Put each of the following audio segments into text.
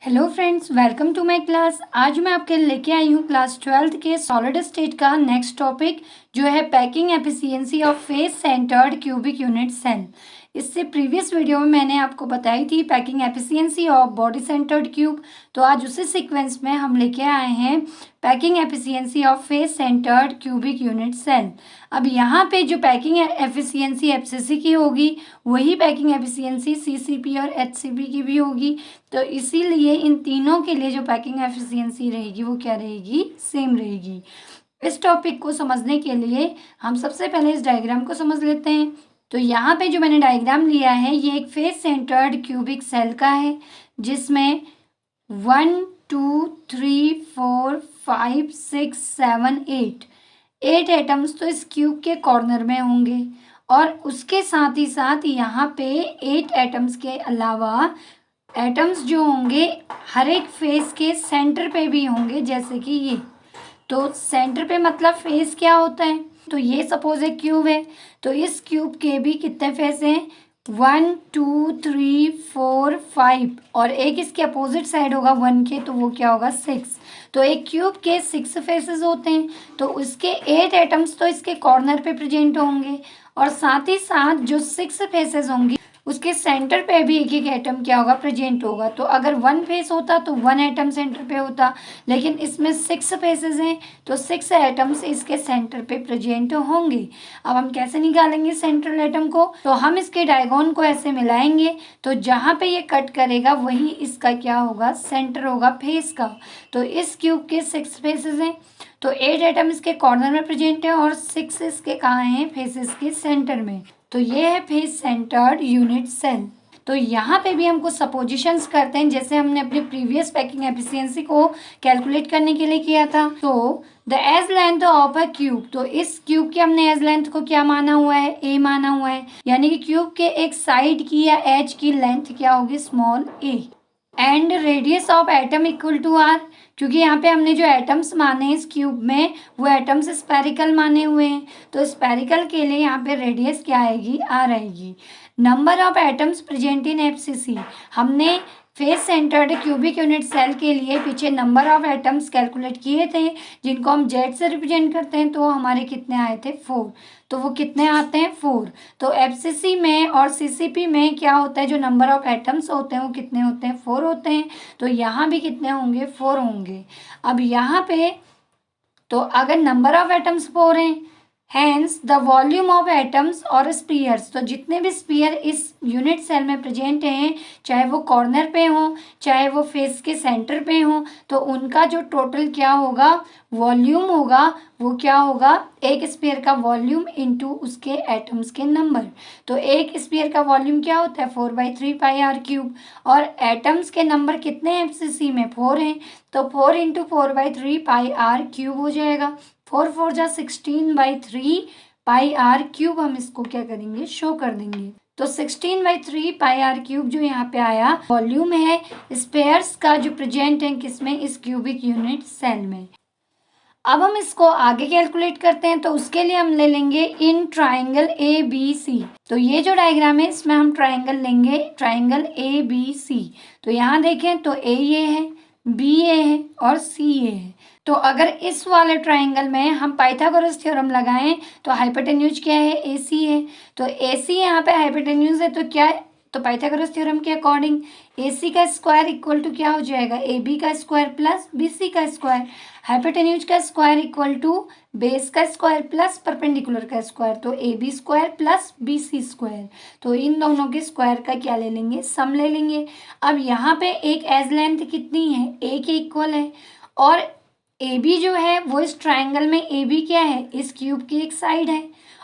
Hello friends, welcome to my class. आज मैं आपके लेके आई हूँ क्लास 12th के सॉलिड स्टेट का नेक्स्ट टॉपिक जो है packing efficiency of face centred cubic unit cell. इससे प्रीवियस वीडियो में मैंने आपको बताई थी packing efficiency of body centred cube. तो आज उसी सीक्वेंस में हम लेके आए हैं packing efficiency of face centred cubic unit cell. अब यहाँ पे जो पैकिंग एफिशिएंसी एफसीसी की होगी वही पैकिंग एफिशिएंसी सीसीपी और एचसीपी की भी होगी। तो इसीलिए इन तीनों के लिए जो पैकिंग एफिशिएंसी रहेगी वो क्या रहेगी, सेम रहेगी। इस टॉपिक को समझने के लिए हम सबसे पहले इस डायग्राम को समझ लेते हैं। तो यहाँ पे जो मैंने डायग्राम लिया है ये एक फेस सेंटर्ड क्यूबिक सेल का है जिसमें 1 2 3 4 5 6 7 8 एटम्स तो इस क्यूब के कॉर्नर में होंगे और उसके साथ ही साथ यहाँ पे 8 एटम्स के अलावा एटम्स जो होंगे हर एक फेस के सेंटर पे भी होंगे, जैसे कि ये। तो सेंटर पे मतलब फेस क्या होता है, तो ये सपोज एक क्यूब है तो इस क्यूब के भी कितने फेस हैं, 1 2 3 4 5 और एक इसके अपोजिट साइड होगा 1 के, तो वो क्या होगा 6। तो एक क्यूब के 6 फेसेस होते हैं तो उसके 8 एटम्स तो इसके कॉर्नर पे प्रेजेंट होंगे और साथ ही साथ जो 6 फेसेस होंगी उसके सेंटर पे भी एक एक एटम क्या होगा, प्रेजेंट होगा। तो अगर 1 फेस होता तो 1 एटम सेंटर पे होता, लेकिन इसमें 6 फेसेस हैं तो 6 एटम्स इसके सेंटर पे प्रेजेंट होंगे। अब हम कैसे निकालेंगे सेंट्रल एटम को, तो हम इसके डायगोन को ऐसे मिलाएंगे तो जहाँ पे ये कट करेगा वही इसका क्या होगा, सेंटर होगा फेस का। तो इस क्यूब के 6 फेसेस हैं तो 8 एटम इसके कॉर्नर में प्रेजेंट है और 6 इसके कहाँ हैं, फेसेस के सेंटर में। तो ये है फेस सेंटर्ड यूनिट सेल। तो यहाँ पे भी हम कुछ सपोजिशंस करते हैं जैसे हमने अपने प्रीवियस पैकिंग एफिशिएंसी को कैलकुलेट करने के लिए किया था। तो the edge length of a cube, तो इस क्यूब की हमने एज लेंथ को क्या माना हुआ है, ए माना हुआ है, यानी कि क्यूब के एक साइड की या एज की लेंथ क्या होगी, small A. And radius of atom equal to R, क्योंकि यहाँ पे हमने जो एटम्स माने हैं इस क्यूब में वो एटम्स स्पेरिकल माने हुए हैं तो स्पेरिकल के लिए यहाँ पे रेडियस क्या आएगी, आर आएगी। Number of atoms present in FCC, हमने face centred cubic unit cell के लिए पीछे नंबर ऑफ एटम्स कैलकुलेट किए थे जिनको हम जेड से रिप्रेजेंट करते हैं, तो हमारे कितने आए थे, 4। तो वो कितने आते हैं, 4। तो एफसीसी में और सीसीपी में क्या होता है, जो नंबर ऑफ एटम्स होते हैं वो कितने होते हैं, 4 होते हैं। तो यहाँ भी कितने होंगे, 4 होंगे। अब यहाँ पे तो अगर नंबर ऑफ एटम्स 4 हैं, hence the volume of atoms और स्पीयर्स, तो जितने भी स्पीयर इस यूनिट सेल में प्रेजेंट हैं चाहे वो कॉर्नर पे हों चाहे वो फेस के सेंटर पे हों, तो उनका जो टोटल क्या होगा, वॉल्यूम होगा, वो क्या होगा, एक स्पीयर का वॉल्यूम इनटू उसके एटम्स के नंबर। तो एक स्पीयर का वॉल्यूम क्या होता है, 4/3 पाई आर क्यूब, और एटम्स के नंबर कितने हैं एफसीसी में, 4 हैं, तो 4 इंटू 4/3 पाई आर क्यूब हो जाएगा। 4 4 जा 16/3 पाई आर क्यूब, हम इसको क्या करेंगे, शो कर देंगे। तो 16/3 पाई आर क्यूब जो यहाँ पे आया वॉल्यूम है स्पेयर्स का जो प्रेजेंट है किसमें, इस क्यूबिक यूनिट सेल में। अब हम इसको आगे कैलकुलेट करते हैं तो उसके लिए हम ले लेंगे in triangle A B C. तो ये जो डायग्राम है इसमें हम ट्राइंगल लेंगे, ट्राइंगल ए बी सी। तो यहाँ देखें तो ए ये है, बी ए है और सी ए है। तो अगर इस वाले ट्राइंगल में हम पाइथागोरस थ्योरम लगाएं तो हाइपोटेन्यूज क्या है, ए सी है। तो ए सी यहाँ पे हाइपोटेन्यूज है तो क्या है, तो पाइथागोरस थ्योरम के अकॉर्डिंग ए सी का स्क्वायर इक्वल टू क्या हो जाएगा, ए बी का स्क्वायर प्लस बी सी का स्क्वायर। हाइपोटेन्यूज का स्क्वायर इक्वल टू बेस का स्क्वायर प्लस परपेंडिकुलर का स्क्वायर, तो A B square plus B C square. तो इन दोनों के स्क्वायर का क्या ले लेंगे, सम ले लेंगे। अब यहाँ पे एक एज लेंथ कितनी है, ए के इक्वल है, और ए बी जो है वो इस ट्राइंगल में ए बी क्या है, इस क्यूब की एक साइड है,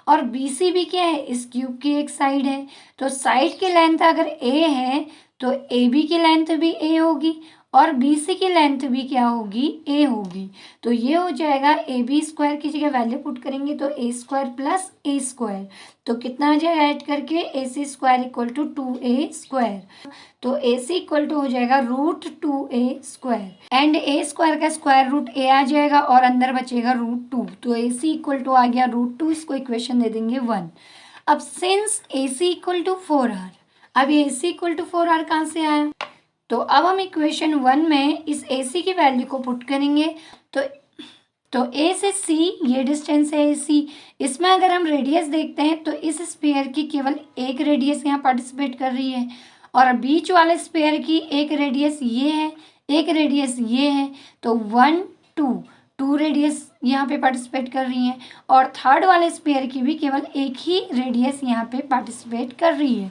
और बी सी भी क्या है, इस क्यूब की एक साइड है। तो साइड की लेंथ अगर ए है तो ए बी की लेंथ भी ए होगी और बी सी की लेंथ भी क्या होगी, ए होगी। तो ये हो जाएगा ए बी स्क्वायर की जगह वैल्यू पुट करेंगे तो A square plus A square, तो कितना आ जाएगा ऐड करके, A C square equal to 2a square. तो ए सी इक्वल टू हो जाएगा √2a square and A square का स्क्वायर रूट ए आ जाएगा और अंदर बचेगा √2। तो ए सी इक्वल टू आ गया √2, इसको इक्वेशन दे देंगे 1। अब since A C equal to 4r, अब ए सी इक्वल टू 4r कहाँ से आया, तो अब हम इक्वेशन 1 में इस AC की वैल्यू को पुट करेंगे। तो A से C ये डिस्टेंस है AC। इसमें अगर हम रेडियस देखते हैं तो इस स्फीयर की केवल एक रेडियस यहाँ पार्टिसिपेट कर रही है और बीच वाले स्फीयर की एक रेडियस ये है, एक रेडियस ये है। तो 1 2 रेडियस यहाँ पे पार्टिसिपेट कर रही हैं और थर्ड वाले स्फीयर की भी केवल एक ही रेडियस यहाँ पे पार्टिसिपेट कर रही है।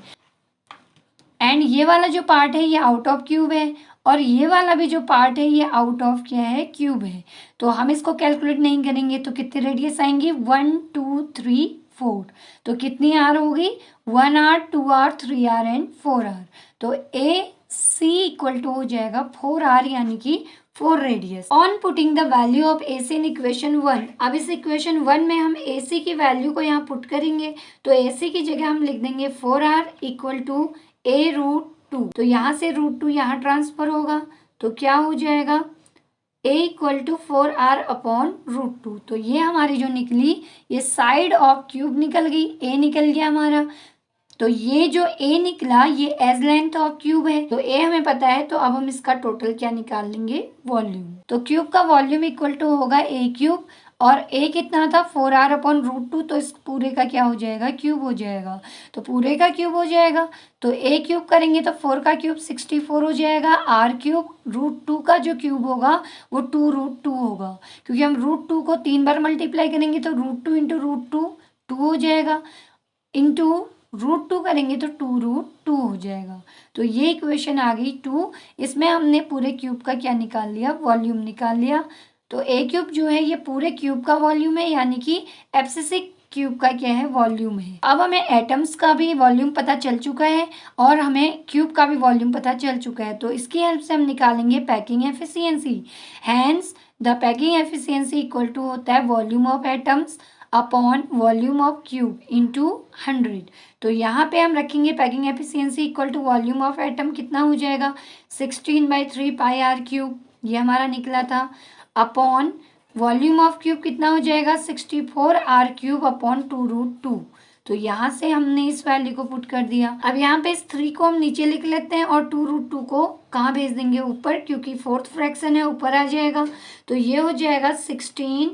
एंड ये वाला जो पार्ट है ये आउट ऑफ क्यूब है और ये वाला भी जो पार्ट है ये आउट ऑफ क्या है, क्यूब है। तो हम इसको कैलकुलेट नहीं करेंगे तो कितनी रेडियस आएंगी, 1 2 3 4। तो कितनी आर होगी, 1 R 2 R 3 R and 4 R. तो ए सी इक्वल टू हो जाएगा 4 आर यानी कि 4 radius. On putting the value of A C in equation 1। अब इस इक्वेशन 1 में हम ए सी की वैल्यू को यहाँ पुट करेंगे। तो ए सी की जगह हम लिख देंगे 4 R equal to a root 2। तो यहाँ से रूट 2 यहाँ ट्रांसफर होगा तो क्या हो जाएगा, a equal to 4 R upon root 2। तो ये हमारी जो निकली ये साइड ऑफ क्यूब निकल गई, a निकल गया हमारा। तो ये जो a निकला ये एज लेंथ ऑफ क्यूब है। तो a हमें पता है तो अब हम इसका टोटल क्या निकाल लेंगे, वॉल्यूम। तो क्यूब का वॉल्यूम इक्वल टू होगा a क्यूब और a कितना था 4 आर अपॉन रूट 2। तो इस पूरे का क्या हो जाएगा, क्यूब हो जाएगा। तो पूरे का क्यूब हो जाएगा तो a क्यूब करेंगे तो 4 का क्यूब 64 हो जाएगा। r क्यूब रूट 2 का जो क्यूब होगा वो 2 रूट 2 होगा, क्योंकि हम रूट 2 को 3 बार मल्टीप्लाई करेंगे तो रूट 2 इंटू रूट 2 2 हो जाएगा, इंटू रूट 2 करेंगे तो 2 रूट 2 हो जाएगा। तो ये इक्वेशन आ गई 2। इसमें हमने पूरे क्यूब का क्या निकाल लिया, वॉल्यूम निकाल लिया। तो ए क्यूब जो है ये पूरे क्यूब का वॉल्यूम है यानी कि एफसीसी क्यूब का क्या है, वॉल्यूम है। अब हमें एटम्स का भी वॉल्यूम पता चल चुका है और हमें क्यूब का भी वॉल्यूम पता चल चुका है। तो इसकी हेल्प से हम निकालेंगे packing efficiency. Hence the packing efficiency equal to होता है volume of atoms upon volume of cube into 100। तो यहाँ पे हम रखेंगे packing efficiency equal to volume of atom कितना हो जाएगा, 16/3 पाई आर क्यूब, ये हमारा निकला था, अपॉन वॉल्यूम ऑफ क्यूब कितना हो जाएगा 64 आर क्यूब अपॉन 2 रूट 2। तो यहाँ से हमने इस वैल्यू को पुट कर दिया। अब यहाँ पे इस 3 को हम नीचे लिख लेते हैं और 2 रूट 2 को कहाँ भेज देंगे, ऊपर, क्योंकि फोर्थ फ्रैक्शन है ऊपर आ जाएगा। तो ये हो जाएगा 16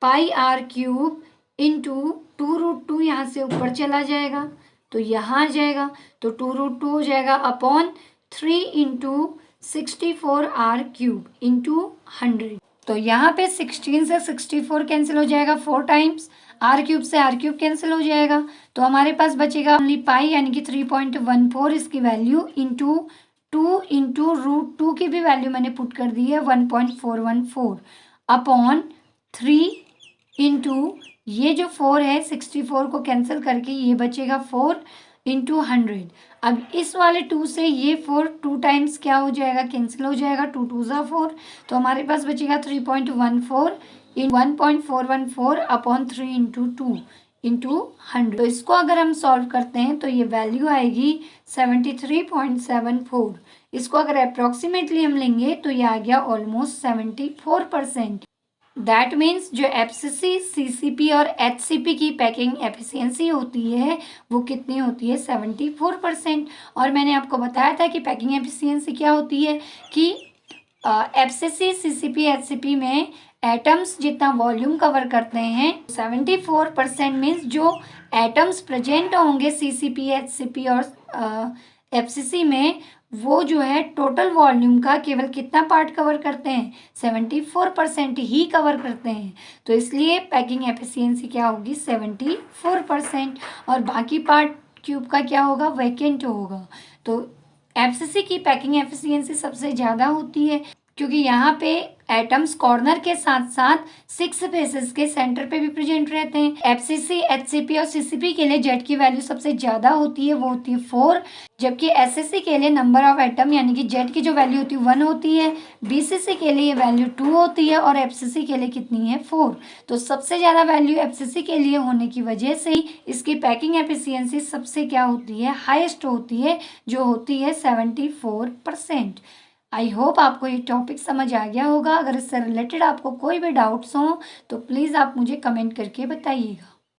पाई आर क्यूब इंटू 2 रूट 2, यहाँ से ऊपर चला जाएगा तो यहाँ आ जाएगा। तो 2 रूट 2 हो जाएगा upon 3 into 64 R cube into 100। तो यहाँ पे 16 से 64 कैंसिल हो जाएगा 4 टाइम्स, आर क्यूब से आर क्यूब कैंसिल हो जाएगा। तो हमारे पास बचेगा ओनली पाई यानी कि 3.14 इसकी वैल्यू, इंटू 2 इंटू रूट 2 की भी वैल्यू मैंने पुट कर दी है 1.414 अपॉन 3 इंटू ये जो 4 है 64 को कैंसिल करके ये बचेगा 4 इंटू 100। अब इस वाले 2 से ये 4 2 टाइम्स क्या हो जाएगा, कैंसिल हो जाएगा, 2 2 ज़ा 4। तो हमारे पास बचेगा 3.14 इन 1.414 अपॉन 3 इंटू 2 इंटू 100। तो इसको अगर हम सॉल्व करते हैं तो ये वैल्यू आएगी 73.74। इसको अगर अप्रॉक्सीमेटली हम लेंगे तो ये आ गया ऑलमोस्ट 74%। दैट मीन्स जो एफसीसी, सीसीपी और एचसीपी की पैकिंग एफिशिएंसी होती है वो कितनी होती है, 74%। और मैंने आपको बताया था कि पैकिंग एफिशिएंसी क्या होती है कि एफसीसी, सीसीपी, एचसीपी में एटम्स जितना वॉल्यूम कवर करते हैं 74% मीन्स जो एटम्स प्रेजेंट होंगे सीसीपी, एचसीपी और एफसीसी में वो जो है टोटल वॉल्यूम का केवल कितना पार्ट कवर करते हैं, 74% ही कवर करते हैं। तो इसलिए पैकिंग एफिशिएंसी क्या होगी, 74%। और बाकी पार्ट क्यूब का क्या होगा, वैकेंट होगा। तो एफसीसी की पैकिंग एफिशिएंसी सबसे ज़्यादा होती है क्योंकि यहाँ पे एटम्स कॉर्नर के साथ साथ 6 फेसेस के सेंटर पे भी प्रेजेंट रहते हैं। एफसीसी, एचसीपी और सीसीपी के लिए जेड की वैल्यू सबसे ज़्यादा होती है, वो होती है 4। जबकि एसएससी के लिए नंबर ऑफ एटम यानी कि जेड की जो वैल्यू होती है 1 होती है, बीसीसी के लिए ये वैल्यू 2 होती है और एफसीसी के लिए कितनी है, 4। तो सबसे ज़्यादा वैल्यू एफसीसी के लिए होने की वजह से ही इसकी पैकिंग एफिशिएंसी सबसे क्या होती है, हाईएस्ट होती है, जो होती है 74%। आई होप आपको ये टॉपिक समझ आ गया होगा। अगर इससे रिलेटेड आपको कोई भी डाउट्स हों तो प्लीज़ आप मुझे कमेंट करके बताइएगा।